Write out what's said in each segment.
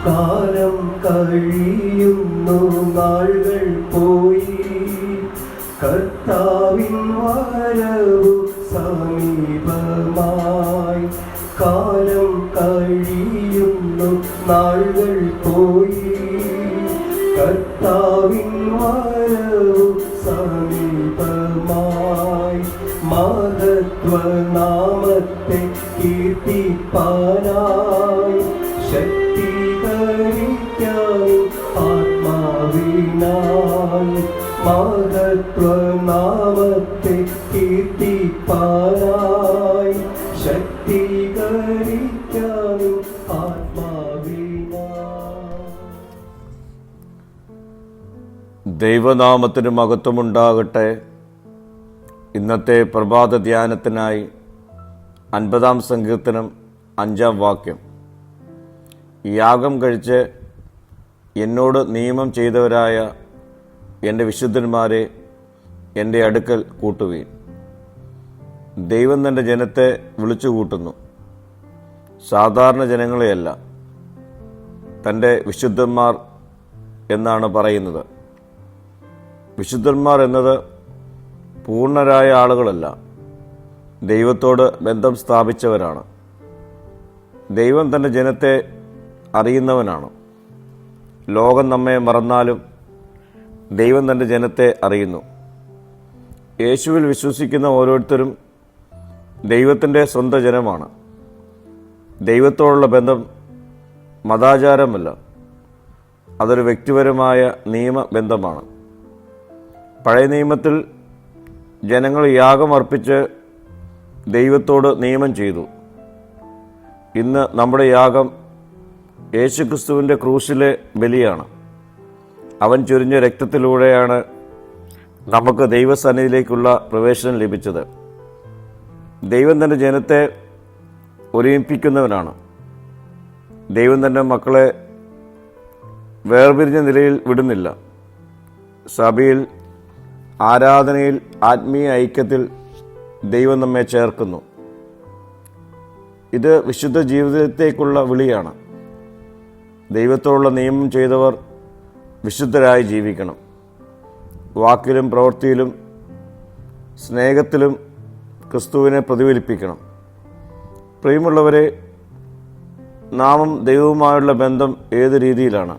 കാലം കഴിയുന്നു, നാളുകൾ പോയി, കർത്താവിൻ വരവു സമീപമായി. കാലം കഴിയുന്നു, നാളുകൾ പോയി, കർത്താവിൻ വരവു സമീപമായി. മഹത്വനാമത്തെ കീർത്തിപ്പാനായി ശക്തീകരിക്കാനും ആത്മാവിനാൽ. മഹത്വനാമത്തെ കീർത്തിപ്പാനായി ശക്തീകരിക്കാനും ആത്മാവിനാൽ. ദൈവനാമത്തിന് മഹത്വമുണ്ടാകട്ടെ. ഇന്നത്തെ പ്രഭാത ധ്യാനത്തിനായി 50-ാം സങ്കീർത്തനം 5-ാം വാക്യം. യാഗം കഴിച്ച് എന്നോട് നിയമം ചെയ്തവരായ എൻ്റെ വിശുദ്ധന്മാരെ എൻ്റെ അടുക്കൽ കൂട്ടുവീൻ. ദൈവം തൻ്റെ ജനത്തെ വിളിച്ചു കൂട്ടുന്നു. സാധാരണ ജനങ്ങളെയല്ല, തൻ്റെ വിശുദ്ധന്മാർ എന്നാണ് പറയുന്നത്. വിശുദ്ധന്മാർ എന്നത് പൂർണ്ണരായ ആളുകളല്ല, ദൈവത്തോട് ബന്ധം സ്ഥാപിച്ചവരാണ്. ദൈവം തൻ്റെ ജനത്തെ അറിയുന്നവനാണ്. ലോകം നമ്മെ മറന്നാലും ദൈവം തൻ്റെ ജനത്തെ അറിയുന്നു. യേശുവിൽ വിശ്വസിക്കുന്ന ഓരോരുത്തരും ദൈവത്തിൻ്റെ സ്വന്തം ജനമാണ്. ദൈവത്തോടുള്ള ബന്ധം മതാചാരമല്ല, അതൊരു വ്യക്തിപരമായ നിയമബന്ധമാണ്. പഴയ നിയമത്തിൽ ജനങ്ങൾ യാഗം അർപ്പിച്ച് ദൈവത്തോട് നിയമം ചെയ്തു. ഇന്ന് നമ്മുടെ യാഗം യേശുക്രിസ്തുവിൻ്റെ ക്രൂശിലെ ബലിയാണ്. അവൻ ചൊരിഞ്ഞ രക്തത്തിലൂടെയാണ് നമുക്ക് ദൈവസന്നിധിയിലേക്കുള്ള പ്രവേശനം ലഭിച്ചത്. ദൈവം തൻ്റെ ജനത്തെ ഒരുമിപ്പിക്കുന്നവനാണ്. ദൈവം തൻ്റെ മക്കളെ വേർപിരിഞ്ഞ നിലയിൽ വിടുന്നില്ല. സഭയിൽ, ആരാധനയിൽ, ആത്മീയ ഐക്യത്തിൽ ദൈവം നമ്മെ ചേർക്കുന്നു. ഇത് വിശുദ്ധ ജീവിതത്തേക്കുള്ള വിളിയാണ്. ദൈവത്തോടുള്ള നിയമം ചെയ്തവർ വിശുദ്ധരായി ജീവിക്കണം. വാക്കിലും പ്രവൃത്തിയിലും സ്നേഹത്തിലും ക്രിസ്തുവിനെ പ്രതിഫലിപ്പിക്കണം. പ്രിയമുള്ളവരെ, നാമും ദൈവവുമായുള്ള ബന്ധം ഏത് രീതിയിലാണ്?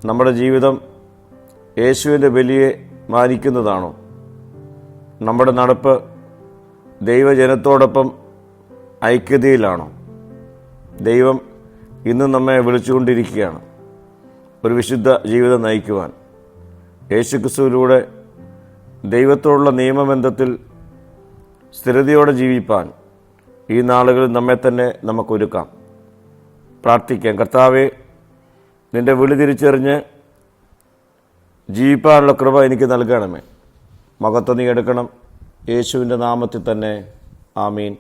നമ്മുടെ ജീവിതം യേശുവിൻ്റെ ബലിയെ മാനിക്കുന്നതാണോ? നമ്മുടെ നടപ്പ് ദൈവജനത്തോടൊപ്പം ഐക്യതയിലാണോ? ദൈവം ഇന്നും നമ്മെ വിളിച്ചുകൊണ്ടിരിക്കുകയാണ് ഒരു വിശുദ്ധ ജീവിതം നയിക്കുവാൻ. യേശുക്രിസ്തുവിലൂടെ ദൈവത്തോടുള്ള നിയമബന്ധത്തിൽ സ്ഥിരതയോടെ ജീവിപ്പാൻ ഈ നാളുകളിൽ നമ്മെ തന്നെ നമുക്കൊരുക്കാം. പ്രാർത്ഥിക്കാം. കർത്താവേ, നിൻ്റെ വിളി തിരിച്ചറിഞ്ഞ് ജീവിപ്പാനുള്ള കൃപ എനിക്ക് നൽകണമേ. മഹത്വം നീ എടുക്കണം. യേശുവിൻ്റെ നാമത്തിൽ തന്നെ. ആമീൻ.